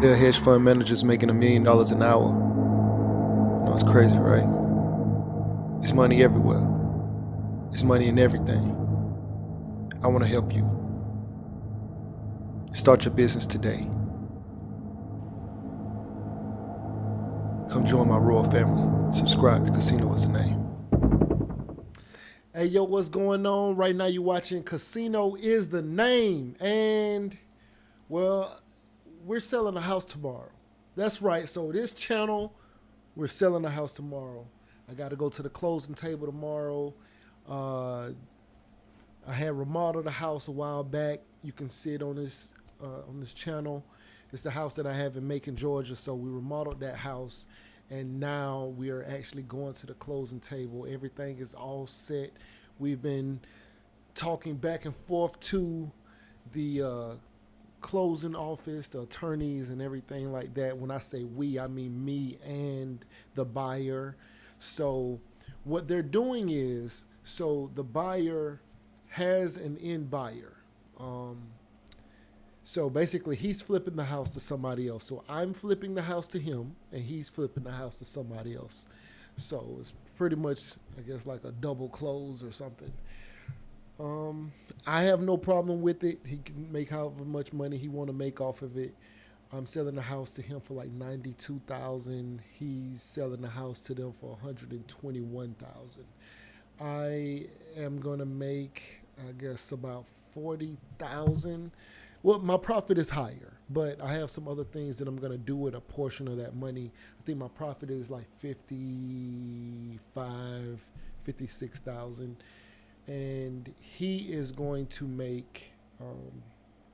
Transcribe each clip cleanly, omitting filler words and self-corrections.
There are hedge fund managers making $1 million an hour. You know, it's crazy, right? It's money everywhere. It's money in everything. I want to help you. Start your business today. Come join my royal family. Subscribe to Casino is the name. Hey, yo, what's going on? Right now you're watching Casino is the Name. And, well, we're selling a house tomorrow. That's right. So this channel, we're selling a house tomorrow. I got to go to the closing table tomorrow. I had remodeled the house a while back. You can see it on this channel. It's the house that I have in Macon, Georgia. So we remodeled that house, and now we are actually going to the closing table. Everything is all set. We've been talking back and forth to the closing office, the attorneys, and everything like that. When I say we, I mean me and the buyer. So what they're doing is, so the buyer has an end buyer. So basically, he's flipping the house to somebody else. So I'm flipping the house to him, and he's flipping the house to somebody else. So it's pretty much, I guess, like a double close or something. I have no problem with it. He can make however much money he want to make off of it. I'm selling the house to him for like $92,000. He's selling the house to them for $121,000. I am gonna make, I guess, about $40,000. Well, my profit is higher, but I have some other things that I'm gonna do with a portion of that money. I think my profit is like 56,000, and he is going to make,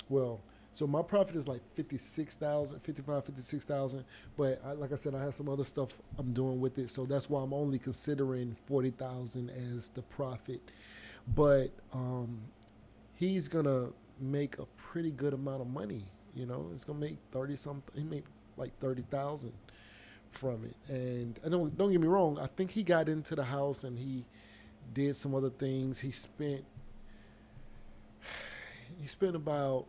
so my profit is like 56,000, but like I said, I have some other stuff I'm doing with it, so that's why I'm only considering 40,000 as the profit. But he's gonna make a pretty good amount of money. You know, it's gonna make 30 something. He made like 30,000 from it. And I don't get me wrong. I think he got into the house and he did some other things. He spent about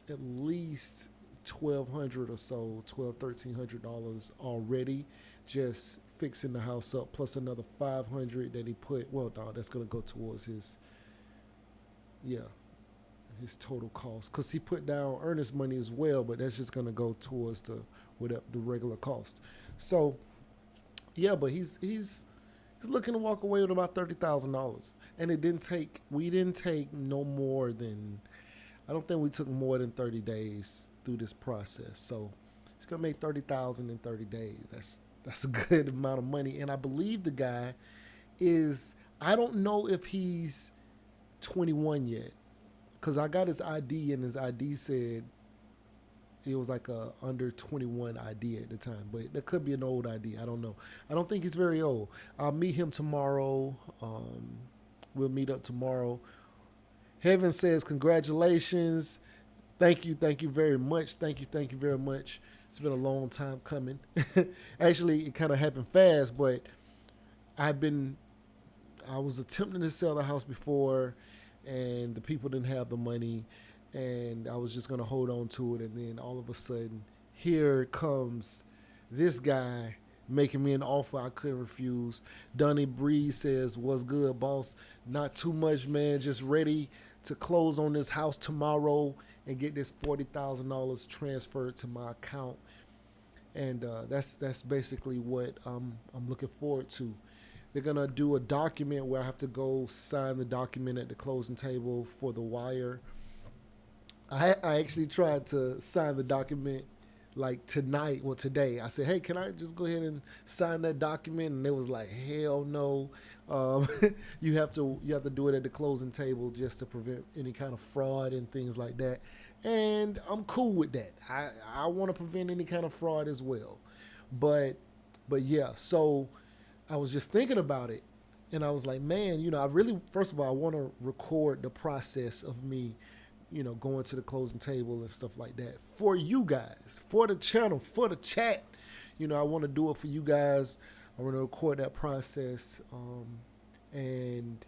at least $1,200 or so, $1,300 already, just fixing the house up, plus another $500 that he put. Well, no, that's gonna go towards his total cost, because he put down earnest money as well, but that's just gonna go towards the regular cost. So yeah, but he's looking to walk away with about $30,000, and we didn't take no more than, I don't think we took more than 30 days through this process. So he's gonna make 30,000 in 30 days. That's a good amount of money. And I believe the guy is, I don't know if he's 21 yet, because I got his ID, and his ID said it was like a under 21 ID at the time, but that could be an old ID. I don't know. I don't think he's very old. I'll meet him tomorrow. We'll meet up tomorrow. Heaven says congratulations. Thank you very much. Thank you very much. It's been a long time coming. Actually, it kind of happened fast, but I was attempting to sell the house before, and the people didn't have the money, and I was just going to hold on to it. And then all of a sudden, here comes this guy making me an offer I couldn't refuse. Donnie Breeze says, "What's good, boss? Not too much, man. Just ready to close on this house tomorrow and get this $40,000 transferred to my account." And that's basically what I'm looking forward to. They're gonna do a document where I have to go sign the document at the closing table for the wire. I actually tried to sign the document like today. I said, "Hey, can I just go ahead and sign that document?" And it was like, "Hell no, you have to do it at the closing table just to prevent any kind of fraud and things like that." And I'm cool with that. I want to prevent any kind of fraud as well. But yeah, so I was just thinking about it, and I was like, man, I really, first of all, I want to record the process of me, going to the closing table and stuff like that for you guys, for the channel, for the chat. I want to do it for you guys. I want to record that process. And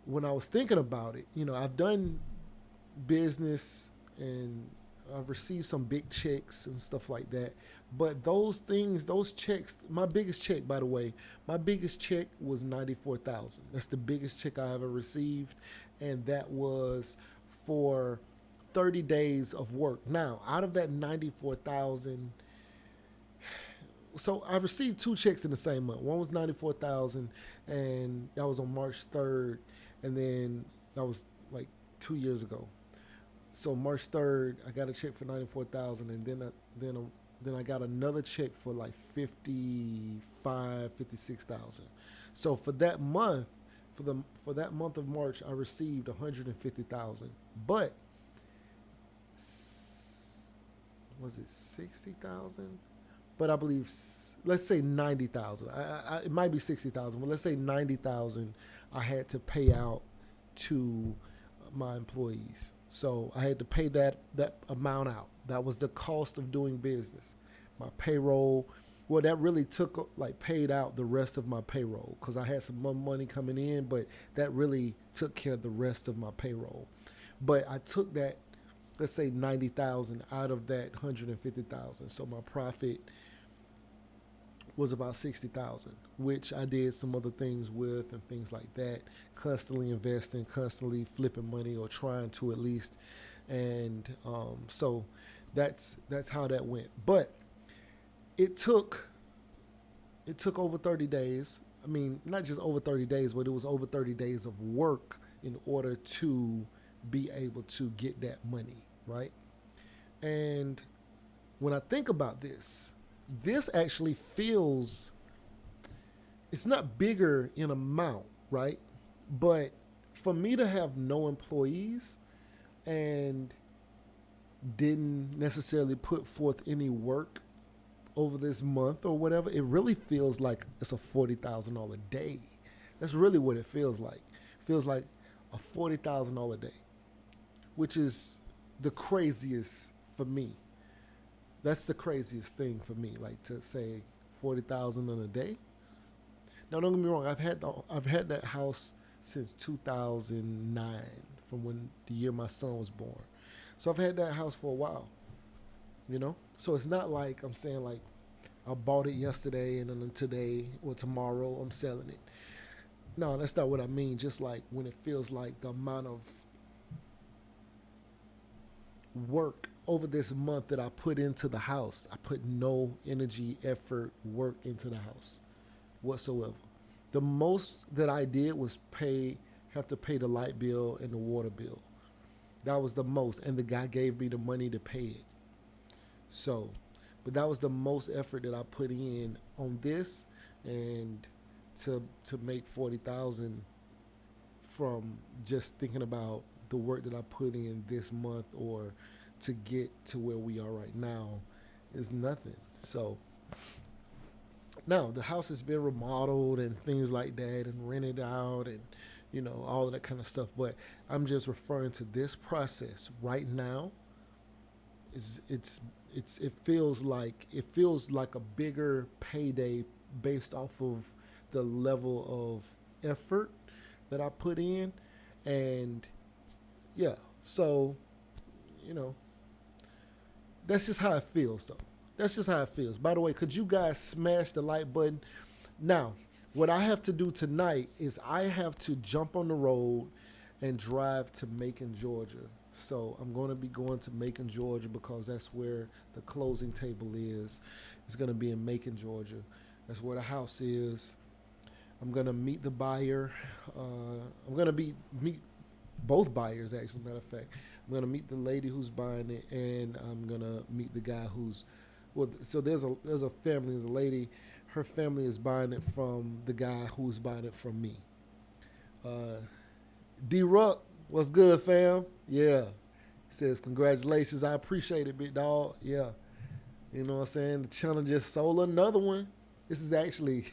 when I was thinking about it, I've done business and I've received some big checks and stuff like that. But those things, those checks, my biggest check, by the way, my biggest check was 94,000. That's the biggest check I ever received, and that was for 30 days of work. Now, out of that 94,000, so I received two checks in the same month. One was 94,000, and that was on March 3rd, and then that was like 2 years ago. So March 3rd, I got a check for 94,000, and then I got another check for like 56,000. So for that month, for that month of March, I received 150,000. But was it 60,000? But I believe, let's say 90,000. It might be 60,000, but let's say 90,000 I had to pay out to my employees. So I had to pay that amount out. That was the cost of doing business. My payroll, well, that really took, like, paid out the rest of my payroll because I had some more money coming in, but that really took care of the rest of my payroll. But I took that, let's say 90,000 out of that 150,000. So my profit was about 60,000, which I did some other things with and things like that, constantly investing, constantly flipping money, or trying to at least. And so that's how that went. But it took over 30 days. I mean, not just over 30 days, but it was over 30 days of work in order to be able to get that money, right? And when I think about this actually feels, it's not bigger in amount, right? But for me to have no employees and didn't necessarily put forth any work over this month or whatever, it really feels like it's a $40,000 day. That's really what it feels like. It feels like a $40,000 day, which is the craziest for me. That's the craziest thing for me, like to say 40,000 in a day. Now, don't get me wrong. I've had that house since 2009, from when the year my son was born. So I've had that house for a while, you know. So it's not like I'm saying like I bought it yesterday and then today or tomorrow I'm selling it. No, that's not what I mean. Just like when it feels like the amount of work over this month that I put into the house. I put no energy, effort, work into the house whatsoever. The most that I did was have to pay the light bill and the water bill. That was the most, and the guy gave me the money to pay it. So, but that was the most effort that I put in on this, and to make 40,000 from just thinking about the work that I put in this month or to get to where we are right now is nothing. So now the house has been remodeled and things like that and rented out and, you know, all of that kind of stuff. But I'm just referring to this process right now. It feels like a bigger payday based off of the level of effort that I put in. And yeah, so, you know, that's just how it feels, though. That's just how it feels. By the way, could you guys smash the like button? Now, what I have to do tonight is I have to jump on the road and drive to Macon, Georgia. So I'm going to be going to Macon, Georgia, because that's where the closing table is. It's going to be in Macon, Georgia. That's where the house is. I'm going to meet the buyer. I'm going to meet both buyers, actually, matter of fact. I'm going to meet the lady who's buying it, and I'm going to meet the guy who's, well, so there's a family, there's a lady, her family is buying it from the guy who's buying it from me. D-Ruck, what's good, fam? Yeah. He says, congratulations, I appreciate it, big dog. Yeah. You know what I'm saying? The channel just sold another one. This is actually,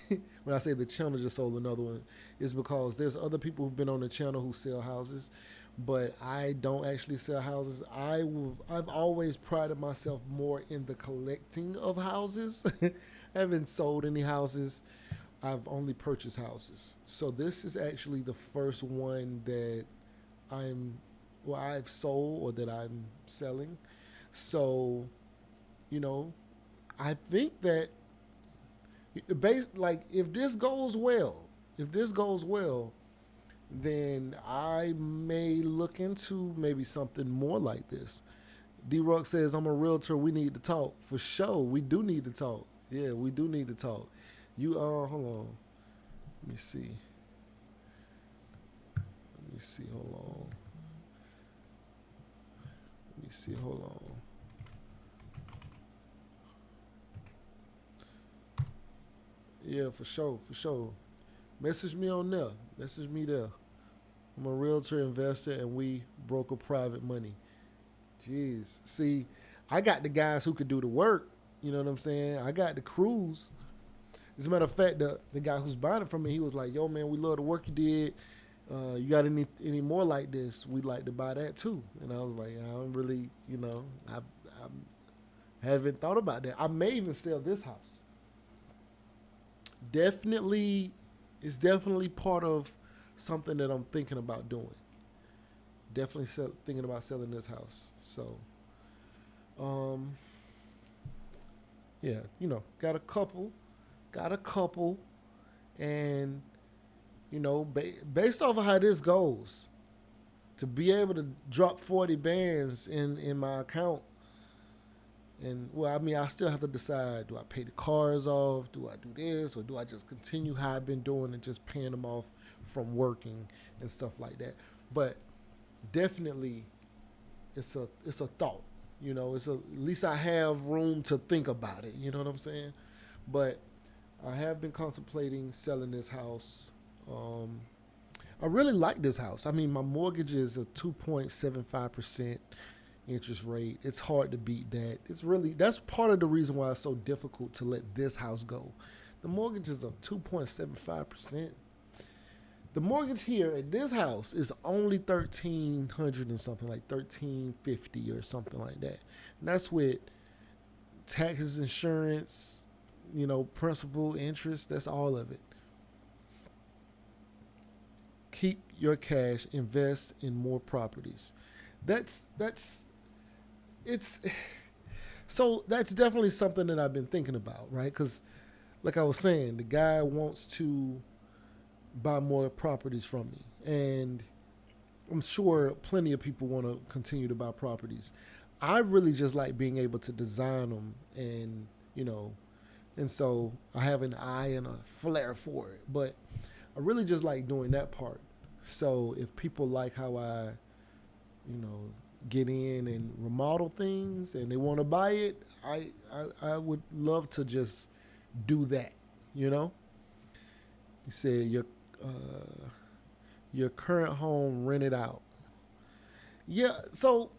when I say the channel just sold another one, it's because there's other people who've been on the channel who sell houses, but I don't actually sell houses. I've always prided myself more in the collecting of houses. I haven't sold any houses. I've only purchased houses. So this is actually the first one that I've sold or that I'm selling. So, you know, I think that based like if this goes well, then I may look into maybe something more like this. D Rock says, I'm a realtor. We need to talk. For sure. We do need to talk. Yeah, we do need to talk. Hold on. Let me see. Let me see. Hold on. Let me see. Hold on. Yeah, for sure. For sure. Message me on there. Message me there. I'm a realtor investor and we broker private money. Jeez. See, I got the guys who could do the work. You know what I'm saying? I got the crews. As a matter of fact, the guy who's buying it from me, he was like, yo, man, we love the work you did. You got any more like this? We'd like to buy that too. And I was like, I don't really, I haven't thought about that. I may even sell this house. Definitely, it's definitely part of something that I'm thinking about doing. Definitely thinking about selling this house. So, yeah, got a couple, and based off of how this goes, to be able to drop 40 bands in my account, and I still have to decide: do I pay the cars off? Do I do this, or do I just continue how I've been doing and just paying them off from working and stuff like that? But definitely, it's a thought. At least I have room to think about it. You know what I'm saying? But I have been contemplating selling this house. I really like this house. I mean, my mortgage is a 2.75% interest rate. It's hard to beat that. That's part of the reason why it's so difficult to let this house go. The mortgage is a 2.75%. The mortgage here at this house is only $1,300 and something, like $1,350 or something like that. And that's with taxes, insurance, principal, interest. That's all of it. Keep your cash. Invest in more properties. So that's definitely something that I've been thinking about, right? Because, like I was saying, the guy wants to buy more properties from me, and I'm sure plenty of people want to continue to buy properties. I really just like being able to design them, and so I have an eye and a flair for it. But I really just like doing that part. So if people like how I, get in and remodel things and they want to buy it, I would love to just do that. You said your current home rented out. Yeah, so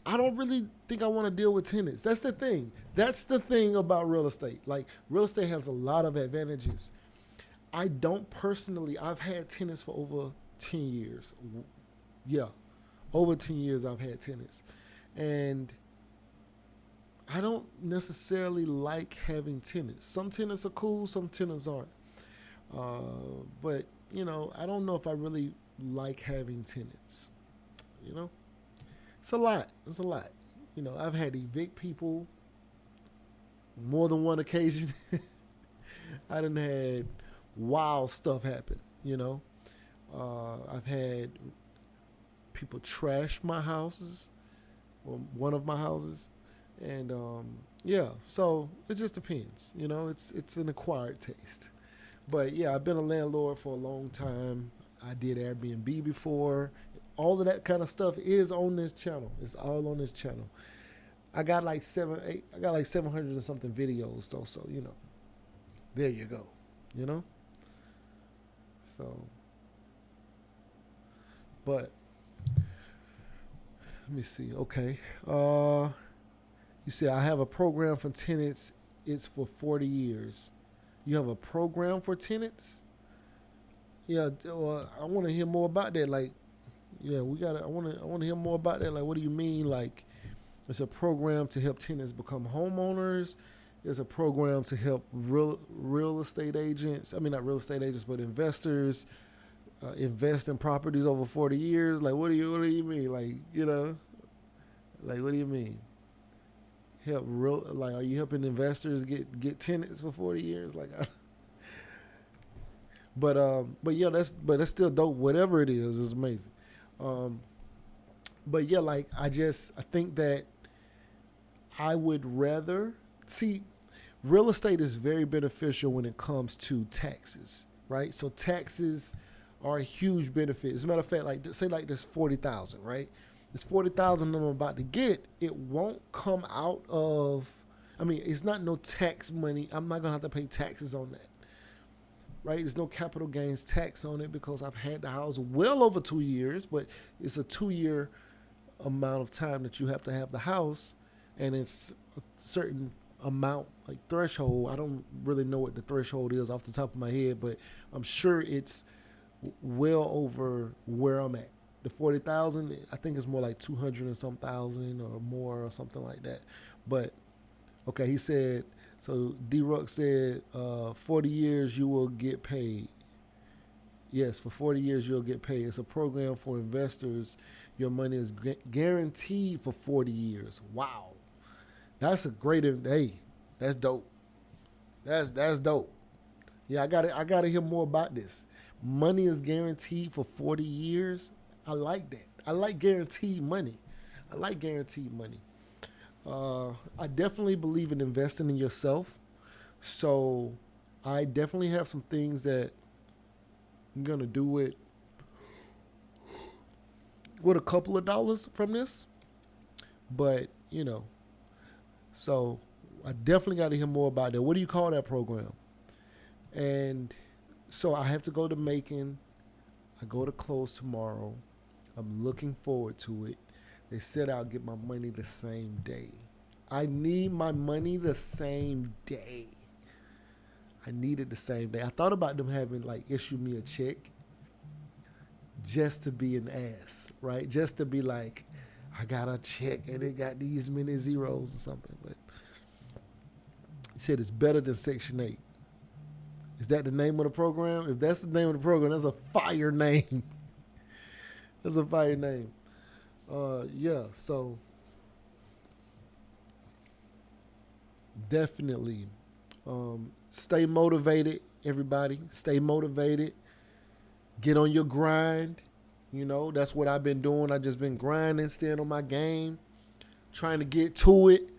I don't really think I want to deal with tenants. That's the thing. That's the thing about real estate. Like, real estate has a lot of advantages. I don't personally, I've had tenants for over 10 years. Yeah, over 10 years I've had tenants. And I don't necessarily like having tenants. Some tenants are cool, some tenants aren't. But, I don't know if I really like having tenants. It's a lot. It's a lot. I've had to evict people more than one occasion. I done had wild stuff happen, I've had people trash my houses, or one of my houses. And, so it just depends. It's an acquired taste. But yeah, I've been a landlord for a long time. I did Airbnb before. All of that kind of stuff is on this channel. It's all on this channel. I got like 700 and something videos though. So, there you go, So, but let me see. Okay. You said I have a program for tenants. It's for 40 years. You have a program for tenants? Yeah, well, I want to hear more about that. Like, yeah, I want to hear more about that. Like, what do you mean? Like, it's a program to help tenants become homeowners. There's a program to help real estate agents. I mean, not real estate agents, but investors invest in properties over 40 years. Like, what do you mean? Like, like, what do you mean? help real like are you helping investors get tenants for 40 years? Like, but yeah, that's still dope. Whatever it is amazing. Um, but yeah, like I think that I would rather see real estate is very beneficial when it comes to taxes, right? So taxes are a huge benefit. As a matter of fact, like say like this 40,000, right? This 40,000 I'm about to get, it won't come out of. I mean, it's not no tax money. I'm not gonna have to pay taxes on that, right? There's no capital gains tax on it because I've had the house well over 2 years, but it's a 2 year amount of time that you have to have the house, and it's a certain amount like threshold. I don't really know what the threshold is off the top of my head, but I'm sure it's well over where I'm at. The 40,000, I think it's more like 200 and some thousand or more or something like that. But okay, he said. So D-Ruck said, 40 years you will get paid. Yes, for 40 years you'll get paid. It's a program for investors. Your money is guaranteed for 40 years. Wow. That's a great, hey, that's dope. That's dope. Yeah, I gotta hear more about this. Money is guaranteed for 40 years. I like that. I like guaranteed money. I like guaranteed money. I definitely believe in investing in yourself. So I definitely have some things that I'm gonna do with a couple of dollars from this. But, so I definitely got to hear more about that. What do you call that program? And so I have to go to Macon. I go to close tomorrow. I'm looking forward to it. They said I'll get my money the same day. I need my money the same day. I need it the same day. I thought about them having issue me a check just to be an ass, right? Just to be like, I got a check and it got these many zeros or something. But he said it's better than Section 8. Is that the name of the program? If that's the name of the program, that's a fire name. That's a fire name. Yeah, so definitely stay motivated, everybody. Stay motivated. Get on your grind. That's what I've been doing. I just been grinding, staying on my game, trying to get to it,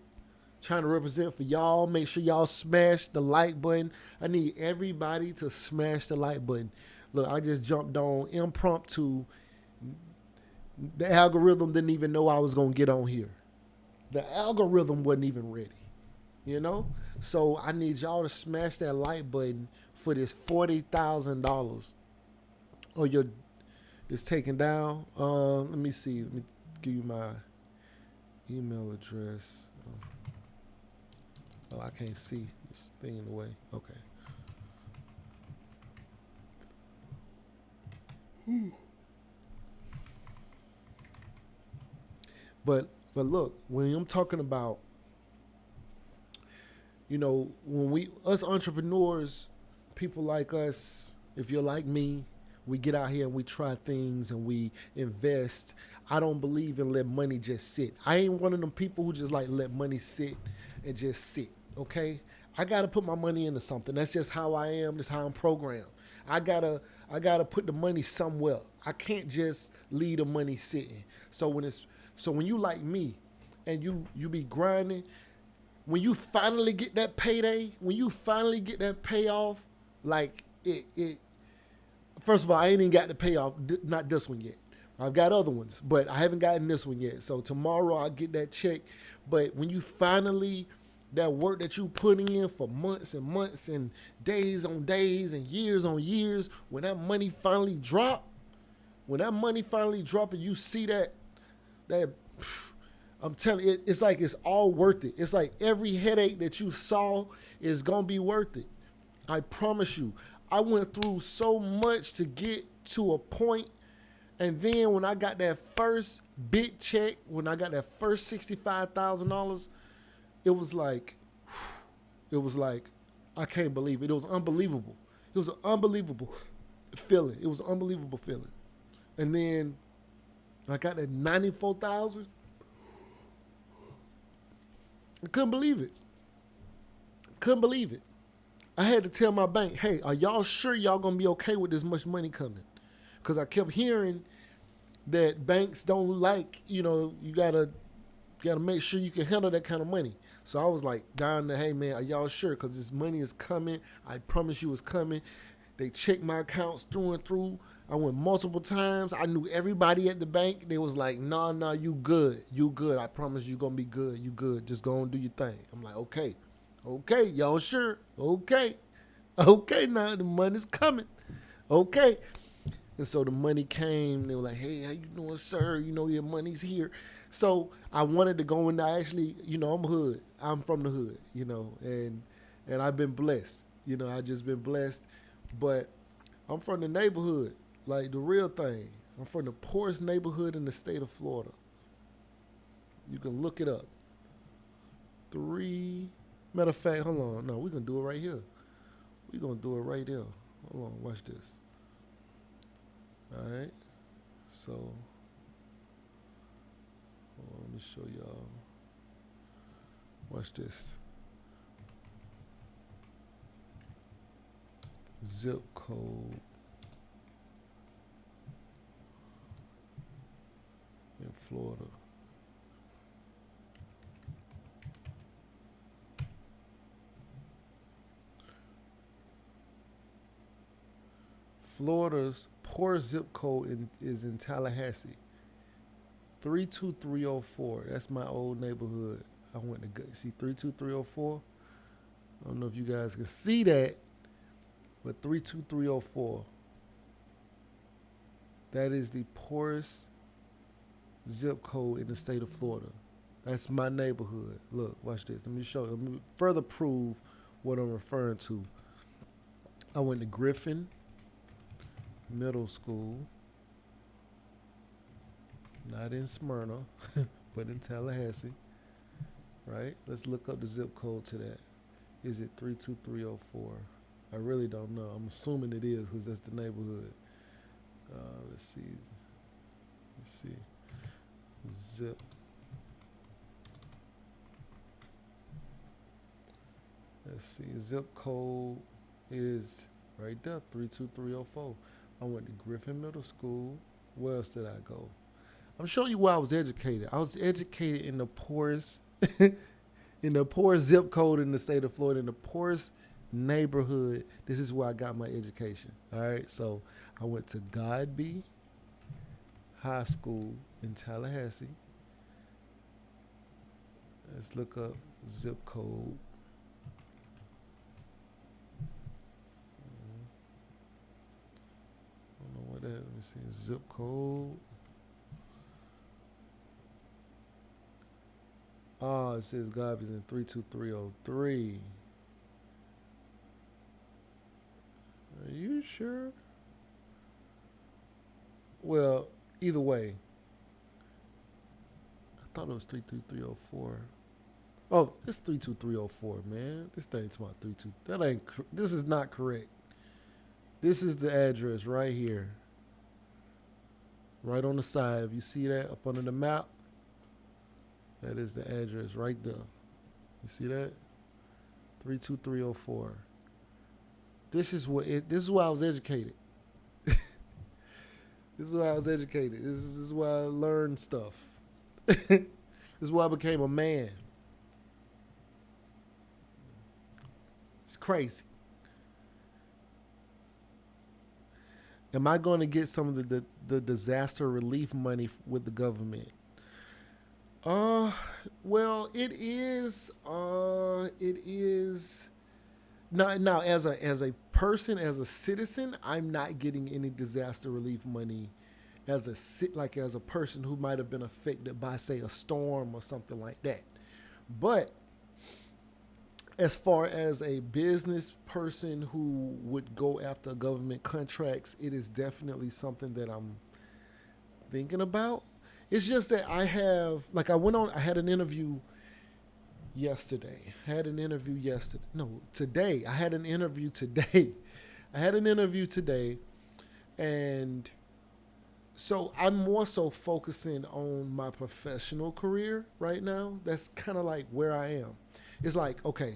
trying to represent for y'all. Make sure y'all smash the like button. I need everybody to smash the like button. Look, I just jumped on impromptu. The algorithm didn't even know I was going to get on here. The algorithm wasn't even ready, So I need y'all to smash that like button for this $40,000. Oh, it's taken down. Let me see. Let me give you my email address. Oh, I can't see this thing in the way. Okay. But look, when I'm talking about, when us entrepreneurs, people like us, if you're like me, we get out here and we try things and we invest. I don't believe in let money just sit. I ain't one of them people who just let money sit and just sit, okay? I got to put my money into something. That's just how I am. That's how I'm programmed. I gotta put the money somewhere. I can't just leave the money sitting. So when you like me and you be grinding, when you finally get that payday, when you finally get that payoff, it first of all, I ain't even got the payoff, not this one yet. I've got other ones, but I haven't gotten this one yet. So tomorrow I'll get that check. But when you finally, that work that you putting in for months and months and days on days and years on years, when that money finally drop, and you see that I'm telling you, it's like it's all worth it. It's like every headache that you saw is going to be worth it. I promise you. I went through so much to get to a point, and then when I got that first big check, when I got that first $65,000, it was like I can't believe it. It was unbelievable. It was an unbelievable feeling. It was an unbelievable feeling. And then I got that 94,000. I couldn't believe it. Couldn't believe it. I had to tell my bank, hey, are y'all sure y'all gonna be okay with this much money coming? Because I kept hearing that banks don't like, you gotta make sure you can handle that kind of money. So I was like down there, hey man, are y'all sure? Because this money is coming. I promise you it's coming. They checked my accounts through and through. I went multiple times. I knew everybody at the bank. They was like, nah, you good. You good. I promise you gonna be good. You good. Just go and do your thing. I'm like, okay. Okay, y'all sure? Okay. Okay, now the money's coming. Okay. And so the money came. They were like, hey, how you doing, sir? Your money's here. So I wanted to go in there. Actually, I'm hood. I'm from the hood, and I've been blessed. I just been blessed. But I'm from the neighborhood, like the real thing. I'm from the poorest neighborhood in the state of Florida. You can look it up. Matter of fact, hold on. No, we're going to do it right here. We're going to do it right there. Hold on, watch this. All right. So, let me show y'all. Watch this. Zip code in Florida. Florida's poor zip code is in Tallahassee. 32304. That's my old neighborhood. I went to see 32304. I don't know if you guys can see that, but 32304. That is the poorest zip code in the state of Florida. That's my neighborhood. Look, watch this. Let me show you. Let me further prove what I'm referring to. I went to Griffin Middle School, not in Smyrna, but in Tallahassee, right? Let's look up the zip code to that. Is it 32304? I really don't know. I'm assuming it is because that's the neighborhood. Let's see. Zip. Let's see. Zip code is right there, 32304. I went to Griffin Middle School. Where else did I go? I'm showing you where I was educated. I was educated in the poorest, in the poorest zip code in the state of Florida, in the poorest neighborhood. This is where I got my education. All right, so I went to Godby High School in Tallahassee. Let's look up zip code. What that? Let me see. Zip code. Oh, it says Godby's in 32303. Are you sure? Well, either way. I thought it was 32304. Oh, it's 32304, man. This thing's about 32. That ain't. This is not correct. This is the address right here. Right on the side. If you see that up under the map, that is the address right there. You see that? 32304. This is where I was educated. This is where I was educated. This is where I learned stuff. This is where I became a man. It's crazy. Am I going to get some of the disaster relief money with the government? Well, it is now as a person, as a citizen, I'm not getting any disaster relief money as a person who might have been affected by, say, a storm or something like that. But as far as a business person who would go after government contracts, it is definitely something that I'm thinking about. It's just that I had an interview yesterday. Today. I had an interview today. And So I'm more so focusing on my professional career right now. That's kind of like where I am. It's like, okay,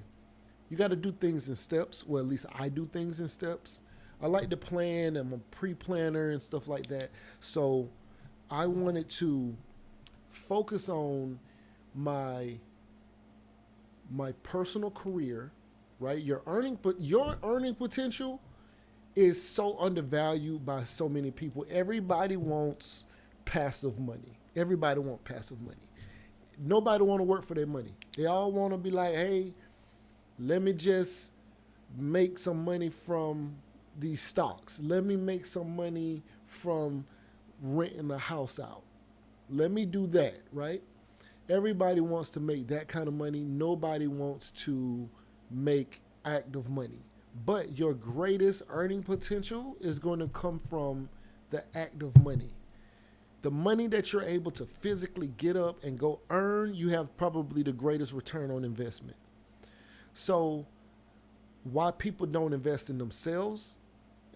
you got to do things in steps. Well, at least I do things in steps. I like to plan. I'm a pre-planner and stuff like that. So I wanted to focus on my my personal career, right? Your earning potential is so undervalued by so many people. Everybody wants passive money. Everybody wants passive money. Nobody want to work for their money. They all want to be like, hey, let me just make some money from these stocks. Let me make some money from renting a house out. Let me do that, right? Everybody wants to make that kind of money. Nobody wants to make active money. But your greatest earning potential is going to come from the active money. The money that you're able to physically get up and go earn, you have probably the greatest return on investment. So, why people don't invest in themselves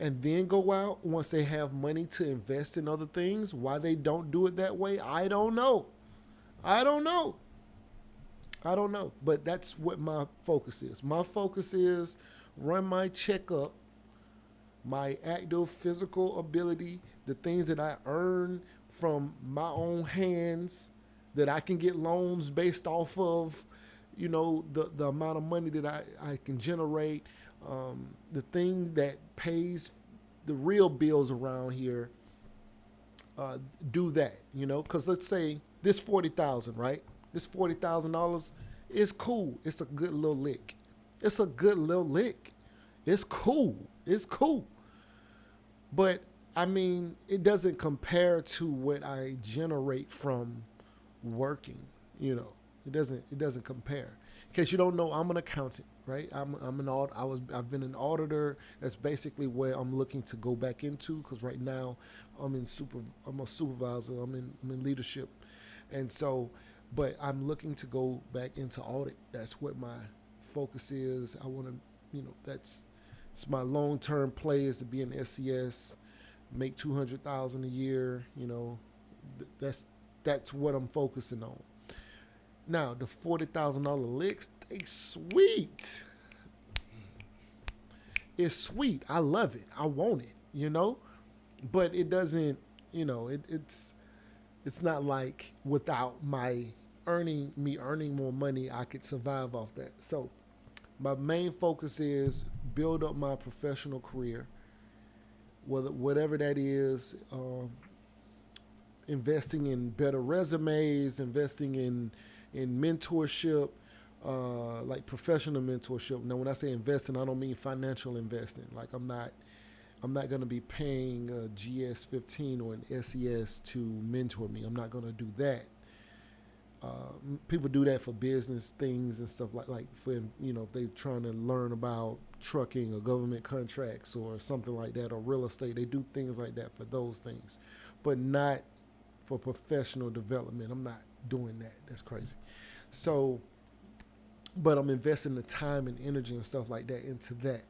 and then go out once they have money to invest in other things, why they don't do it that way, I don't know. I don't know. I don't know. But that's what my focus is. My focus is run my checkup, my active physical ability, the things that I earn from my own hands, that I can get loans based off of, the amount of money that I can generate, the thing that pays the real bills around here, do that, because let's say this 40,000, right? This $40,000 is cool. It's a good little lick. It's a good little lick. It's cool. It's cool. But I mean, it doesn't compare to what I generate from working. It doesn't compare. In case you don't know, I'm an accountant, right? I've been an auditor. That's basically where I'm looking to go back into, because right now I'm a supervisor. I'm in leadership, and so, but I'm looking to go back into audit. That's what my focus is. I want to, it's my long term play is to be an SCS, make $200,000 a year. That's what I'm focusing on. Now the $40,000 licks, they sweet. It's sweet. I love it. I want it. But it doesn't. It's not like without me earning more money, I could survive off that. So my main focus is build up my professional career, whatever that is. Investing in better resumes, investing in mentorship, like professional mentorship. Now, when I say investing, I don't mean financial investing. Like I'm not going to be paying a GS15 or an SES to mentor me. I'm not going to do that. People do that for business things and stuff like for if they're trying to learn about trucking or government contracts or something like that, or real estate. They do things like that for those things, but not for professional development. I'm not doing that. That's crazy. So, but I'm investing the time and energy and stuff like that into that.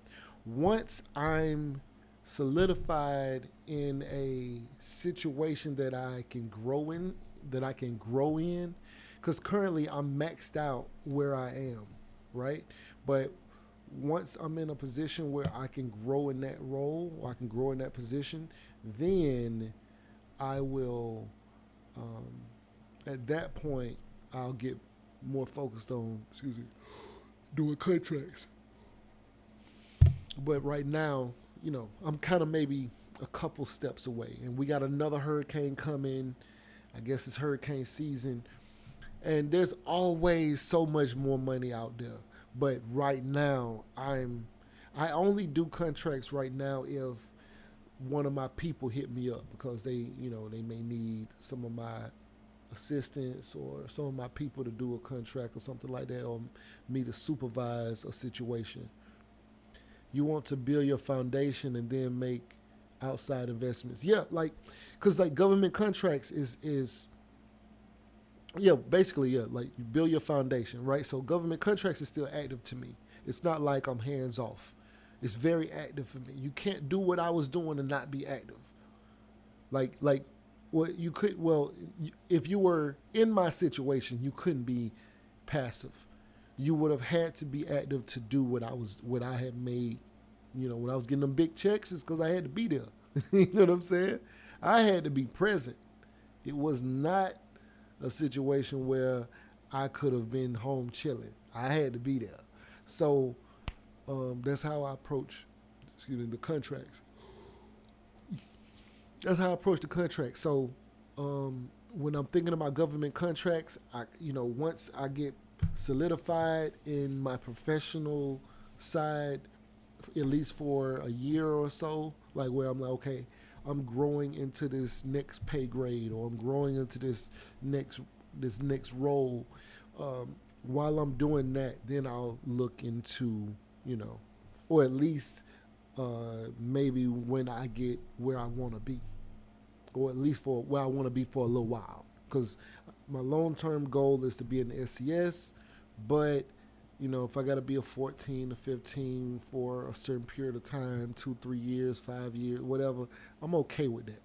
Once I'm solidified in a situation that I can grow in, because currently I'm maxed out where I am, right? But once I'm in a position where I can grow in that role, or I can grow in that position, then I will, at that point, I'll get more focused on, doing contracts. But right now, I'm kind of maybe a couple steps away, and we got another hurricane coming. I guess it's hurricane season, and there's always so much more money out there. But right now, I only do contracts right now if one of my people hit me up, because they may need some of my assistance or some of my people to do a contract or something like that, or me to supervise a situation. You want to build your foundation and then make outside investments. Yeah, because government contracts is basically, like you build your foundation, right? So government contracts is still active to me. It's not like I'm hands off. It's very active for me. You can't do what I was doing and not be active. Like well, you could. Well, if you were in my situation, you couldn't be passive. You would have had to be active to do what I had made. You know, when I was getting them big checks, it's because I had to be there. You know what I'm saying? I had to be present. It was not a situation where I could have been home chilling. I had to be there. So that's how I approach, excuse me, the contracts. That's how I approach the contract. So when I'm thinking about government contracts, once I get solidified in my professional side, at least for a year or so, like where I'm like, okay, I'm growing into this next pay grade, or I'm growing into this next role. While I'm doing that, then I'll look into, or at least maybe when I get where I want to be, or at least for where I want to be for a little while. Because my long-term goal is to be in the SCS, but if I got to be a 14 to 15 for a certain period of time, 2, 3 years, 5 years, whatever, I'm okay with that.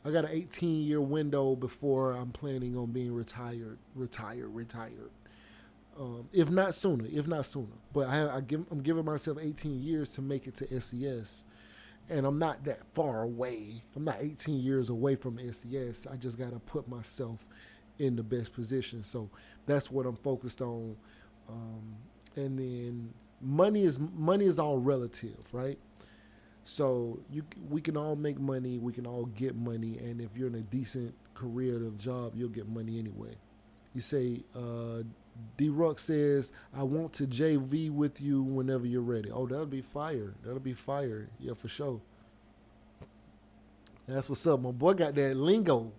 I got an 18-year window before I'm planning on being retired. If not sooner. But I'm giving myself 18 years to make it to SCS. And I'm not that far away. I'm not 18 years away from SCS. I just got to put myself in the best position. So that's what I'm focused on. And then money is all relative, right? So we can all make money, we can all get money, and if you're in a decent career or job, you'll get money anyway. You say, D-Ruck says, I want to JV with you whenever you're ready. Oh, that'll be fire. Yeah, for sure. That's what's up. My boy got that lingo.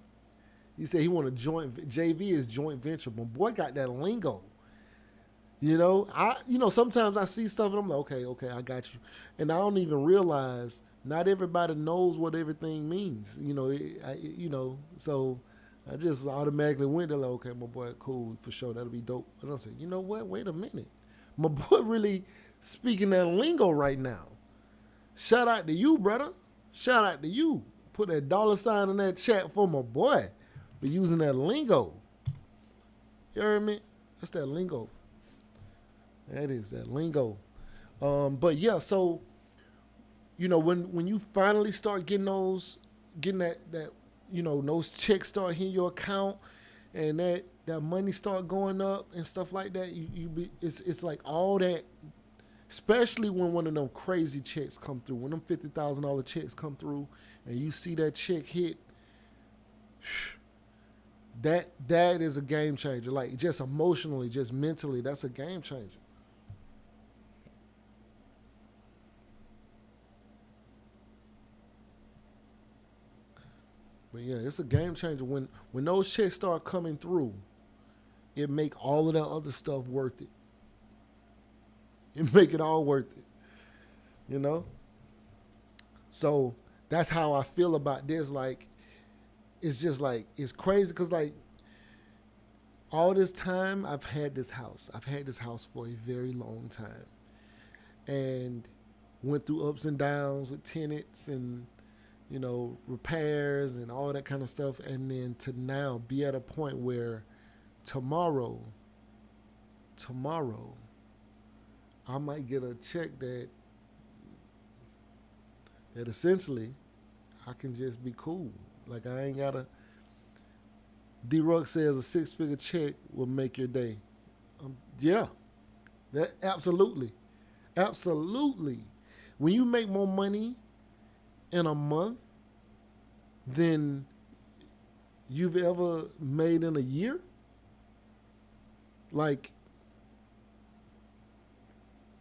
He said he want a JV is joint venture. My boy got that lingo. Sometimes I see stuff and I'm like, okay, I got you. And I don't even realize not everybody knows what everything means. So I just automatically went there like, okay, my boy, cool, for sure, that'll be dope. And I said, you know what? Wait a minute. My boy really speaking that lingo right now. Shout out to you, brother. Shout out to you. Put that $ in that chat for my boy for using that lingo. You heard me? That's that lingo. That is that lingo. But yeah, so when you finally start getting that those checks start hitting your account, and that money start going up and stuff like that, it's like all that. Especially when one of them crazy checks come through, when them $50,000 checks come through, and you see that check hit, that is a game changer. Like just emotionally, just mentally, that's a game changer. But yeah, it's a game changer when those checks start coming through. It make all of that other stuff worth it. It make it all worth it. You know. So that's how I feel about this. Like, it's just like it's crazy because like all this time I've had this house. I've had this house for a very long time, and went through ups and downs with tenants and repairs and all that kind of stuff. And then to now be at a point where tomorrow, I might get a check that essentially I can just be cool. Like I ain't gotta. D-Ruck says a 6-figure check will make your day. Yeah, that absolutely. When you make more money in a month than you've ever made in a year, like,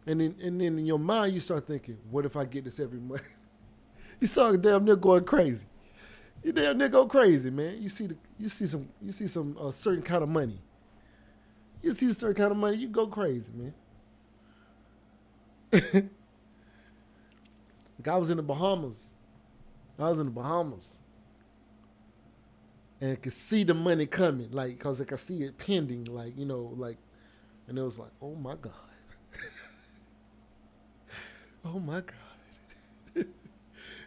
and then in your mind you start thinking, what if I get this every month? You start damn near going crazy. You damn near go crazy, man. You see some certain kind of money. You see a certain kind of money, you go crazy, man. Like I was in the Bahamas. And I could see the money coming, like, cause I could see it pending, like, like, and it was like, oh my God. Oh my God.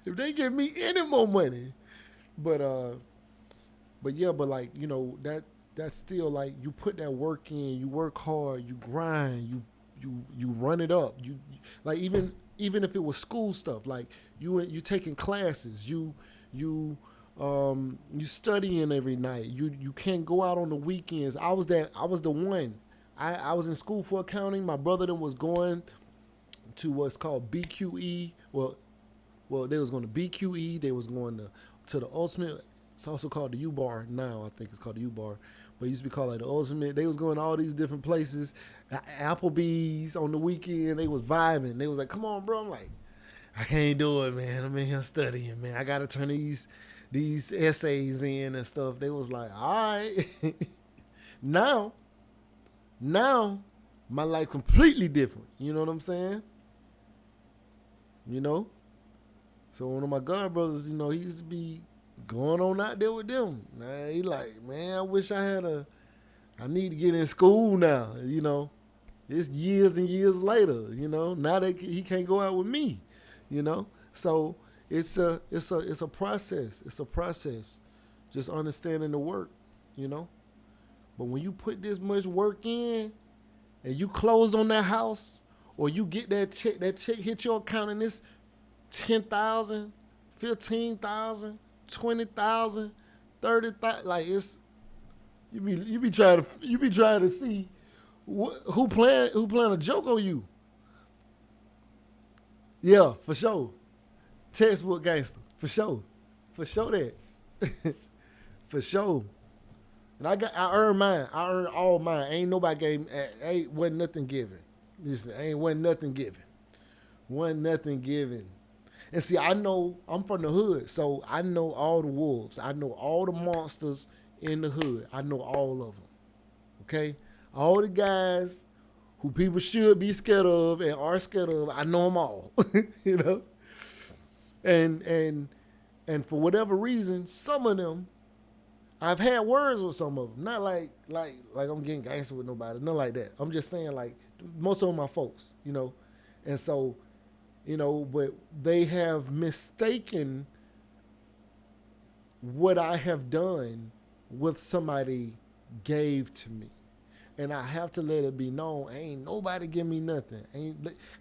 If they give me any more money. But But yeah, but like that's still like you put that work in, you work hard, you grind, you run it up. Like even if it was school stuff, like you taking classes, you studying every night. You can't go out on the weekends. I was the one. I was in school for accounting. My brother then was going to what's called BQE. Well, they was going to BQE. They was going to the ultimate. It's also called the U Bar now. I think it's called the U Bar, but it used to be called like the ultimate. They was going to all these different places. Applebee's on the weekend. They was vibing. They was like, "Come on, bro." I'm like, I can't do it, man. I'm in here studying, man. I got to turn these essays in and stuff. They was like, all right. now, now, my life completely different. You know what I'm saying? You know? So one of my god brothers, he used to be going on out there with them. Now he like, man, I wish I need to get in school now. It's years and years later. Now that he can't go out with me. So it's a process. It's a process. Just understanding the work. But when you put this much work in, and you close on that house, or you get that check hit your account and it's 10,000, 15,000, 20,000, 30,000. Like it's you be trying to see who playing a joke on you. Yeah, for sure. Textbook gangster, for sure that, for sure. And I earned mine. I earned all mine. Ain't nobody gave. Wasn't nothing given. Listen, wasn't nothing given. Wasn't nothing given. And see, I know I'm from the hood, so I know all the wolves. I know all the monsters in the hood. I know all of them. Okay, all the guys who people should be scared of and are scared of. I know them all. And for whatever reason, some of them, I've had words with some of them. Not like I'm getting gangster with nobody. Nothing like that. I'm just saying like most of them are my folks. And so. But they have mistaken what I have done with somebody gave to me. And I have to let it be known, ain't nobody give me nothing.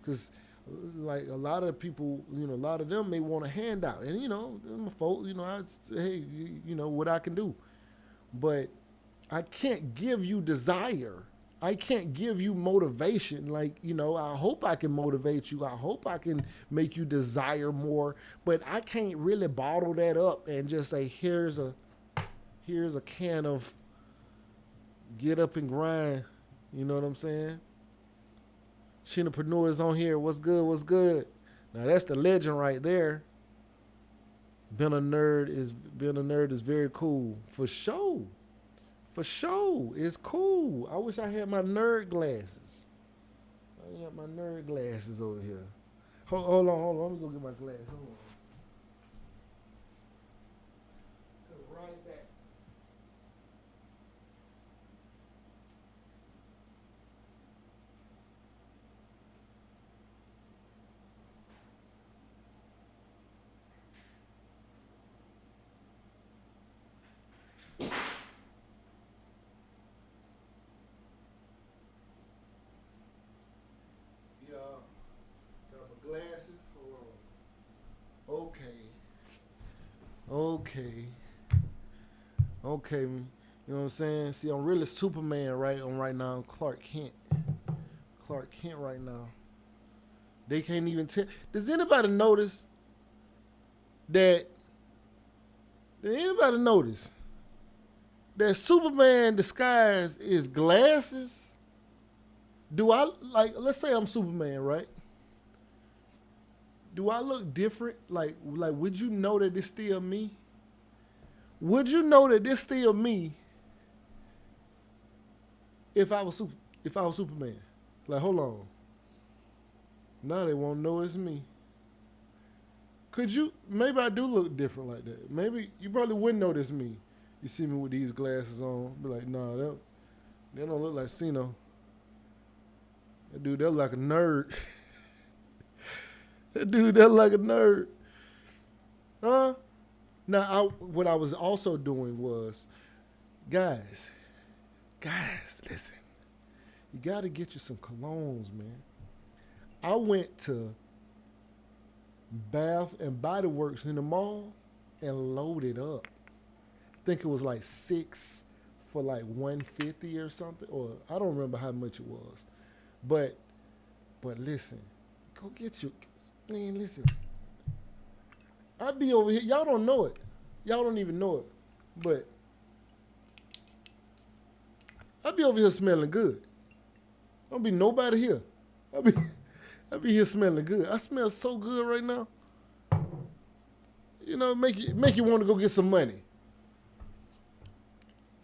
Because like a lot of people, a lot of them may want a handout. And, them folks, hey, what I can do. But I can't give you desire. I can't give you motivation. Like, I hope I can motivate you. I hope I can make you desire more. But I can't really bottle that up and just say, here's a can of get up and grind. You know what I'm saying? Shinapreneur is on here. What's good? What's good? Now that's the legend right there. Being a nerd is very cool. For sure. For sure. It's cool. I wish I had my nerd glasses. I got my nerd glasses over here. Hold on. Let me go get my glasses. Hold on. Right back. Got my glasses. Hold on. Okay. You know what I'm saying? See, I'm really Superman right now. I'm Clark Kent right now. They can't even tell. Does anybody notice that? Did anybody notice that Superman disguise is glasses? Do I let's say I'm Superman, right? Do I look different? Like would you know that it's still me? Would you know that it's still me if I was Superman? Like, hold on. Now they won't know it's me. Could you? Maybe I do look different like that. Maybe you probably wouldn't notice me. You see me with these glasses on, be like, nah, they don't look like Cino. That dude, they're like a nerd. That dude, they're like a nerd. Huh? Now, what I was also doing was, guys, listen, you got to get you some colognes, man. I went to Bath and Body Works in the mall and loaded up. I think it was like six for like 150 or something, or I don't remember how much it was. But listen, go get you, man. Listen, I be over here. Y'all don't know it. Y'all don't even know it. But I be over here smelling good. Don't be nobody here. I be here smelling good. I smell so good right now. You know, make you want to go get some money.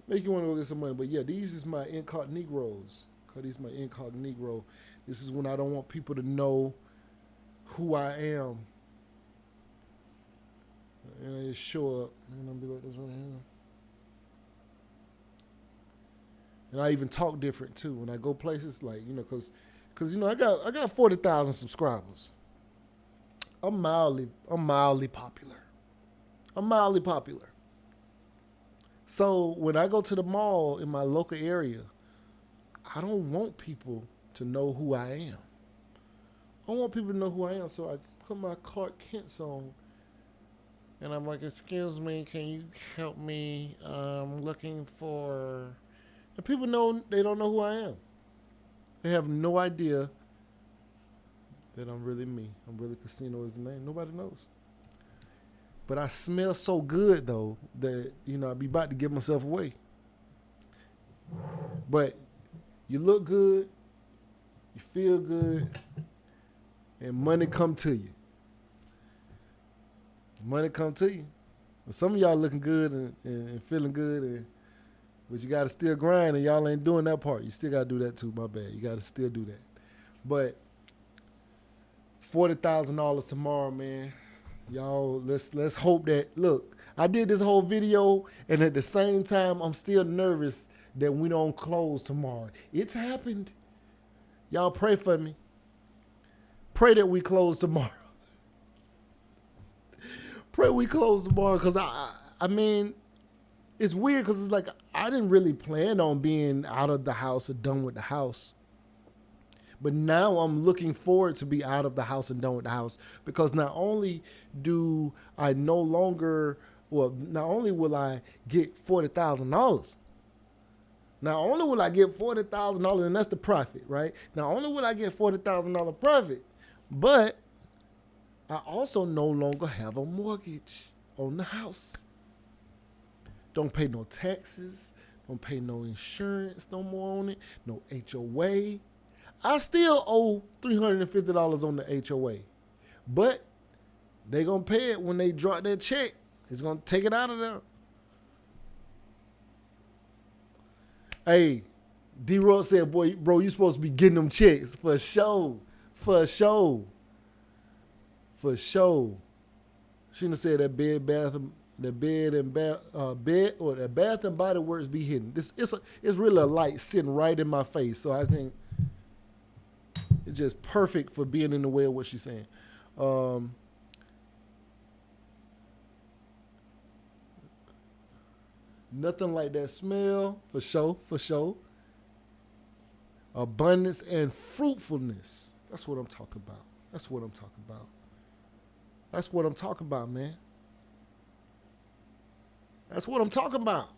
Make you want to go get some money. But yeah, these is my incognitos. Cause these my incognito. This is when I don't want people to know who I am. And I just show up. And I'll be like this right here. And I even talk different too when I go places, like, you know, cause you know I got 40,000 subscribers. I'm mildly popular. I'm mildly popular. So when I go to the mall in my local area, I don't want people to know who I am. I want people to know who I am. So I put my Clark Kent's on, and I'm like, "Excuse me, can you help me? I'm looking for." And people know they don't know who I am. They have no idea that I'm really me. I'm really Casino is the name. Nobody knows. But I smell so good though that, you know, I be about to give myself away. But you look good, you feel good, and money come to you. Money come to you. And some of y'all looking good and feeling good, but you got to still grind, and y'all ain't doing that part. You still got to do that too, my bad. You got to still do that. But $40,000 tomorrow, man. Y'all, let's hope that, look, I did this whole video, and at the same time, I'm still nervous that we don't close tomorrow. It's happened. Y'all pray for me. Pray that we close tomorrow. Pray we close tomorrow, because I mean, it's weird because it's like I didn't really plan on being out of the house or done with the house. But now I'm looking forward to be out of the house and done with the house, because not only do I no longer, well, not only will I get $40,000, not only will I get $40,000, and that's the profit, right? Not only will I get $40,000 profit, but I also no longer have a mortgage on the house. Don't pay no taxes, don't pay no insurance no more on it, no HOA. I still owe $350 on the HOA, but they gonna pay it when they drop their check. It's gonna take it out of there. Hey, D-Rock said, boy, bro, you supposed to be getting them checks for sure. For sure. For sure. Shouldn't have said that Bath and Body Works be hidden. It's really a light sitting right in my face, so I think it's just perfect for being in the way of what she's saying. Nothing like that smell, for sure. Abundance and fruitfulness. That's what I'm talking about. That's what I'm talking about, man. That's what I'm talking about.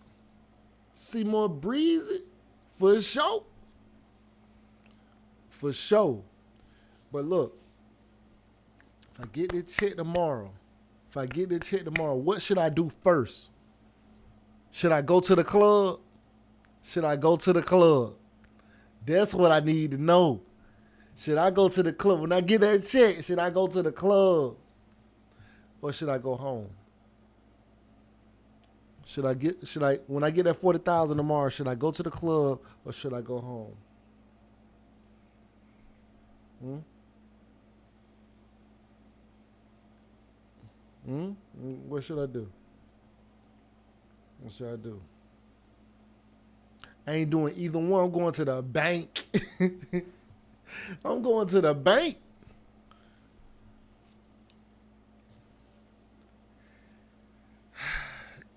See more breezy? For sure. For sure. But look, if I get this check tomorrow, what should I do first? Should I go to the club? That's what I need to know. Should I go to the club? When I get that check, should I go to the club? Or should I go home? When I get that 40,000 tomorrow, should I go to the club or should I go home? What should I do? I ain't doing either one. I'm going to the bank. I'm going to the bank.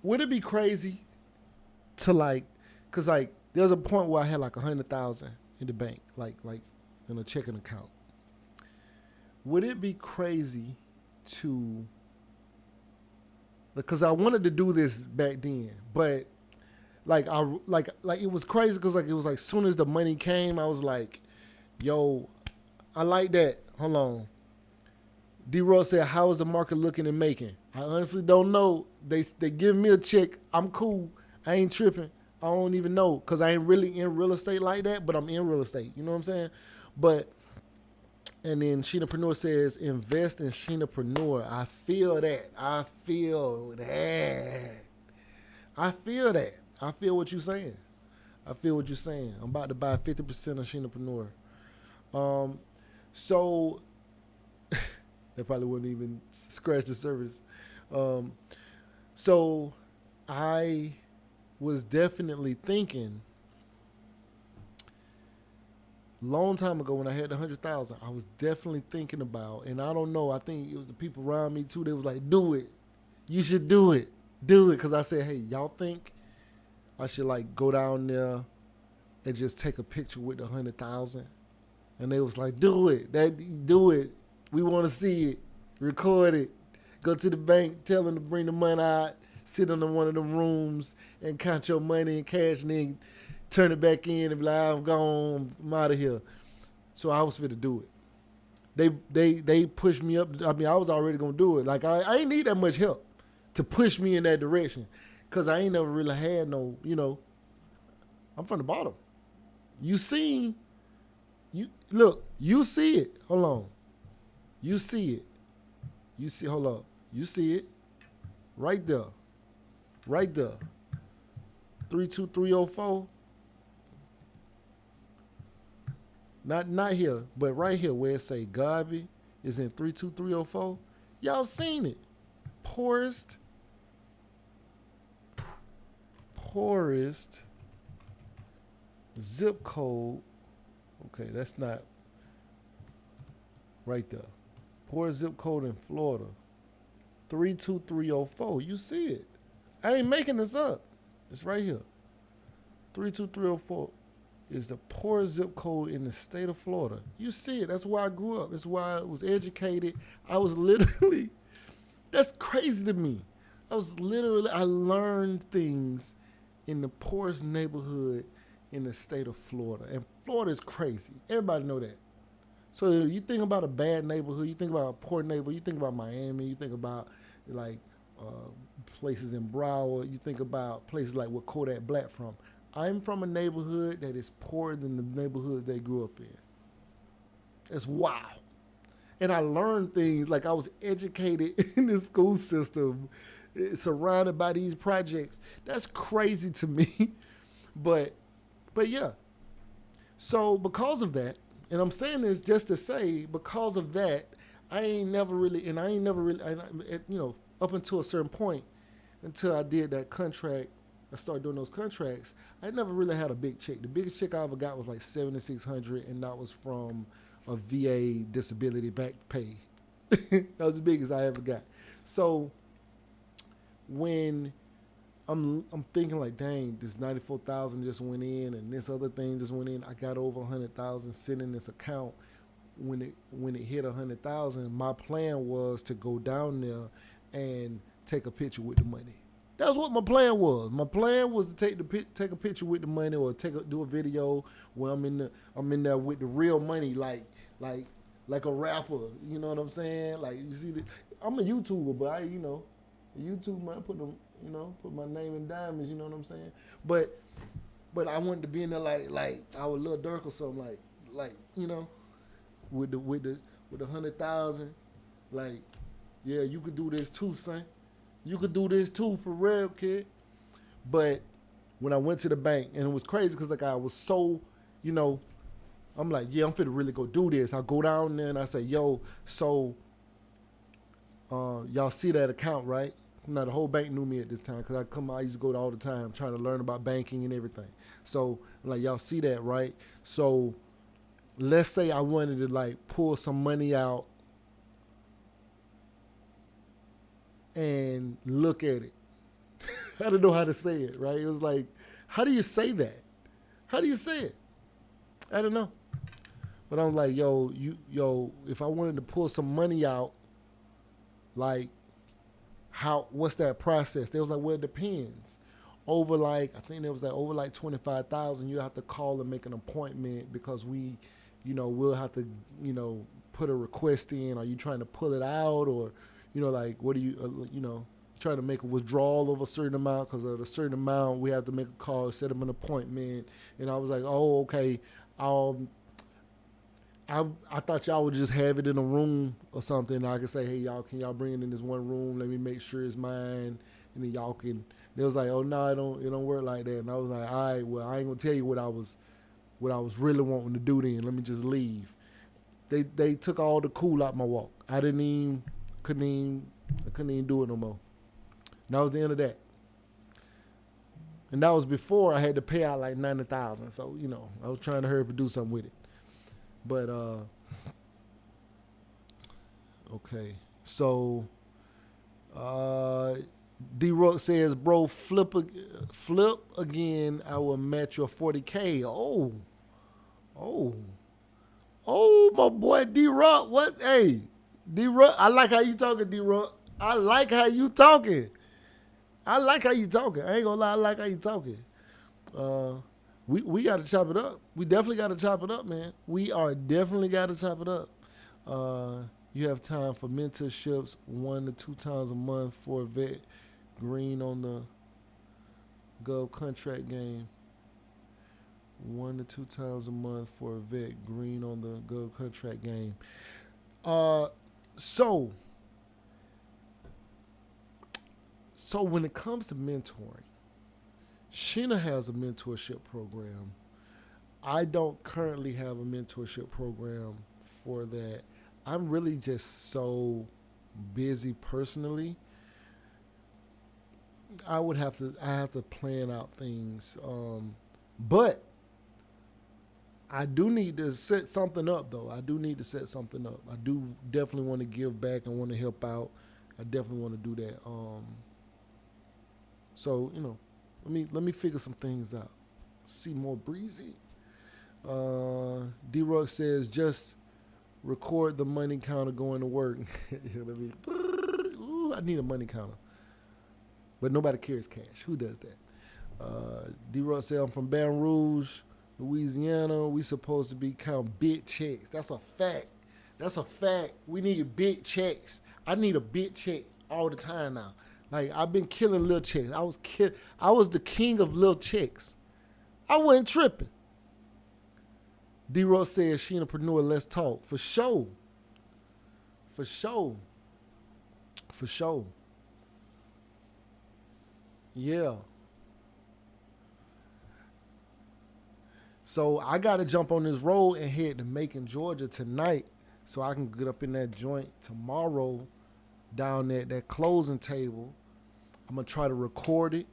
would it be crazy to like, cause like there was a point where I had like 100,000 in the bank, like in a checking account. Would it be crazy to, because I wanted to do this back then, but like it was crazy because like it was like soon as the money came, I was like, yo, I like that. Hold on. D-Roy said, how is the market looking and making? I honestly don't know. They give me a check. I'm cool. I ain't tripping. I don't even know because I ain't really in real estate like that, but I'm in real estate. You know what I'm saying? But, and then Sheenapreneur says, invest in Sheenapreneur. I feel that. I feel that. I feel that. I feel what you're saying. I feel what you're saying. I'm about to buy 50% of Sheenapreneur. So they probably wouldn't even scratch the surface. So I was definitely thinking long time ago when I had the 100,000, I was definitely thinking about, and I don't know, I think it was the people around me too. They was like, do it. You should do it. Do it. Cause I said, hey, y'all think I should like go down there and just take a picture with the 100,000? And they was like, do it. Do it. We want to see it. Record it. Go to the bank, tell them to bring the money out, sit in one of them rooms and count your money in cash and then turn it back in and be like, I'm gone, I'm out of here. So I was fit to do it. They pushed me up. I mean, I was already going to do it. Like, I ain't need that much help to push me in that direction because I ain't never really had no, I'm from the bottom. You see it. Hold on. You see it. Hold up. You see it. Right there. 32304. Not here, but right here where it say Garvey is in 32304. Y'all seen it. Poorest zip code. Okay, that's not right there. Poorest zip code in Florida. 32304. You see it. I ain't making this up. It's right here. 32304 is the poorest zip code in the state of Florida. You see it. That's where I grew up. That's why I was educated. I was literally, that's crazy to me. I learned things in the poorest neighborhood in the state of Florida. And Florida is crazy. Everybody know that. So you think about a bad neighborhood, you think about a poor neighborhood, you think about Miami, you think about like places in Broward, you think about places like where Kodak Black from. I'm from a neighborhood that is poorer than the neighborhood they grew up in. It's wild. And I learned things, like I was educated in the school system, surrounded by these projects. That's crazy to me. But yeah. So because of that, and I'm saying this just to say, because of that, I ain't never really, up until a certain point, until I did that contract, I started doing those contracts, I never really had a big check. The biggest check I ever got was like $7,600, and that was from a VA disability back pay. That was the biggest I ever got. So when I'm thinking like, dang, this 94,000 just went in, and this other thing just went in. I got over 100,000 sitting in this account. When it hit 100,000, my plan was to go down there and take a picture with the money. That's what my plan was. My plan was to take a picture with the money, or do a video where I'm in there with the real money, like a rapper. You know what I'm saying? Like, you see, I'm a YouTuber, but YouTube might put my name in diamonds. You know what I'm saying? But I wanted to be in there like I was Lil Durk or something, like with the 100,000, like, yeah, you could do this too, son. You could do this too, for real, kid. But when I went to the bank, and it was crazy because like I was so, I'm like, yeah, I'm finna really go do this. I go down there and I say, yo, so y'all see that account, right? Now the whole bank knew me at this time because I used to go to all the time trying to learn about banking and everything. So I'm like, y'all see that, right? So let's say I wanted to like pull some money out and look at it. I didn't know how to say it, right? It was like, how do you say that? How do you say it? I don't know. But I'm like, if I wanted to pull some money out, like, what's that process? They was like, well, it depends. Over like, I think it was like over like 25,000, you have to call and make an appointment because we'll have to, put a request in. Are you trying to pull it out, or, like, what do you, trying to make a withdrawal of a certain amount? Because of a certain amount, we have to make a call, set up an appointment. And I was like, oh, okay. I thought y'all would just have it in a room or something. I could say, hey, y'all, can y'all bring it in this one room? Let me make sure it's mine. And then y'all can. They was like, oh, no, it don't work like that. And I was like, all right, well, I ain't going to tell you what I was really wanting to do then. Let me just leave. They took all the cool out my walk. I couldn't even do it no more. And that was the end of that. And that was before I had to pay out like $90,000. So, I was trying to hurry up and do something with it. But, okay. So, D-Rock says, bro, flip again. I will match your 40K. Oh, my boy D-Rock. What? Hey, D-Rock, I like how you talking, D-Rock. I like how you talking. I ain't gonna lie, I like how you talking. We got to chop it up. We definitely got to chop it up, man. We are definitely got to chop it up. You have time for mentorships 1 to 2 times a month for a vet. Green on the Gov contract game. 1 to 2 times a month for a vet. Green on the Gov contract game. So when it comes to mentoring, Sheena has a mentorship program. I don't currently have a mentorship program for that. I'm really just so busy personally. I have to plan out things. But I do need to set something up, though. I do definitely want to give back and want to help out. I definitely want to do that. So, let me figure some things out. See more breezy. D-Rock says, just record the money counter going to work. Ooh, I need a money counter. But nobody carries cash. Who does that? D-Rock said, I'm from Baton Rouge, Louisiana. We supposed to be count big checks. That's a fact. We need big checks. I need a big check all the time now. Like, I've been killing little checks. I was the king of little checks. I wasn't tripping. D-Rock says, she an entrepreneur, let's talk. For sure. Yeah. So I got to jump on this road and head to Macon, Georgia tonight so I can get up in that joint tomorrow down at that closing table. I'm going to try to record it.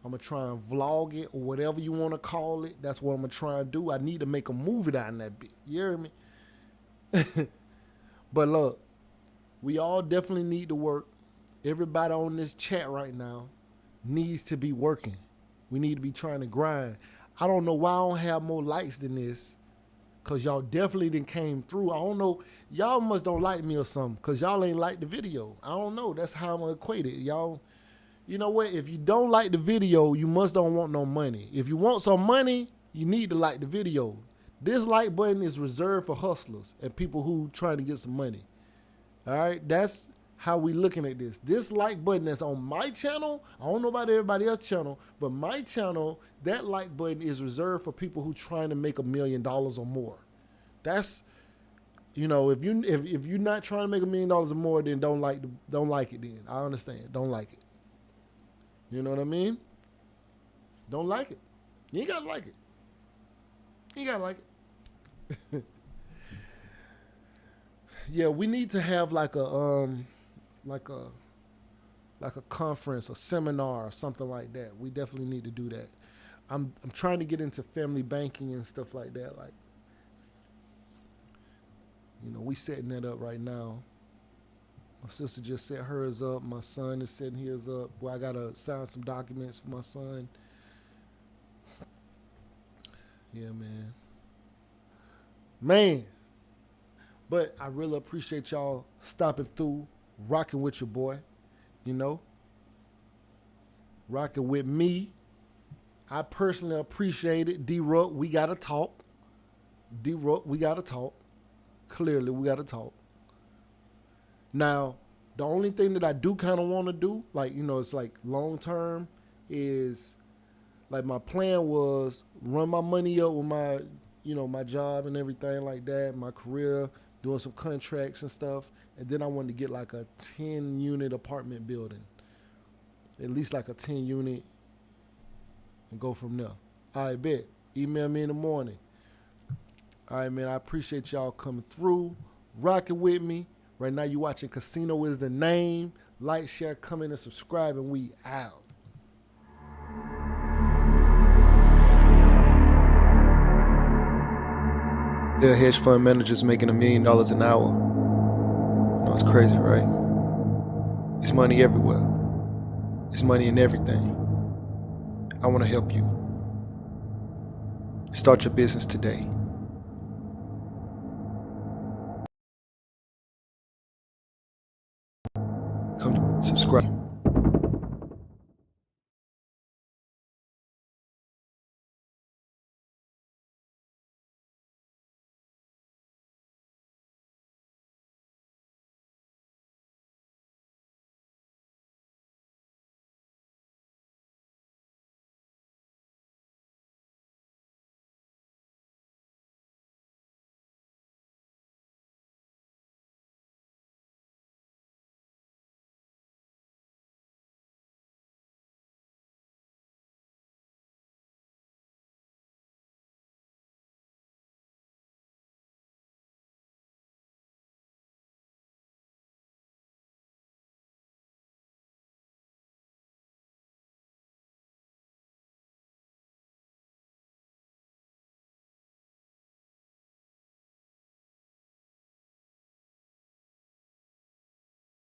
I'm going to try and vlog it or whatever you want to call it. That's what I'm going to try and do. I need to make a movie down that bit. You hear me? But look, we all definitely need to work. Everybody on this chat right now needs to be working. We need to be trying to grind. I don't know why I don't have more likes than this, because y'all definitely done came through. I don't know. Y'all must don't like me or something, because y'all ain't like the video. I don't know. That's how I'm going to equate it. Y'all, you know what? If you don't like the video, you must don't want no money. If you want some money, you need to like the video. This like button is reserved for hustlers and people who trying to get some money. All right? That's how we looking at this. This like button that's on my channel, I don't know about everybody else's channel, but my channel, that like button is reserved for people who trying to make $1 million or more. That's, if you're not trying to make $1 million or more, then don't like it then. I understand. Don't like it. You know what I mean? Don't like it. You ain't gotta like it. You ain't gotta like it. Yeah, we need to have like a conference, a seminar, or something like that. We definitely need to do that. I'm trying to get into family banking and stuff like that. Like, we setting that up right now. My sister just set hers up. My son is setting his up. Well, I gotta sign some documents for my son. Yeah, man. Man. But I really appreciate y'all stopping through, rocking with your boy, you know, rocking with me. I personally appreciate it. D-Ruck, we got to talk. D-Ruck, we got to talk. Clearly, we got to talk. Now, the only thing that I do kind of want to do, like, you know, it's like long term, is like my plan was run my money up with my, you know, my job and everything like that, my career, doing some contracts and stuff. And then I wanted to get like a 10-unit apartment building, at least like a 10-unit, and go from there. All right, bet. Email me in the morning. All right, man, I appreciate y'all coming through, rocking with me. Right now, you watching Casino is the Name. Like, share, comment, and subscribe, and we out. There are hedge fund managers making $1 million an hour. You know, it's crazy, right? It's money everywhere. It's money in everything. I want to help you. Start your business today.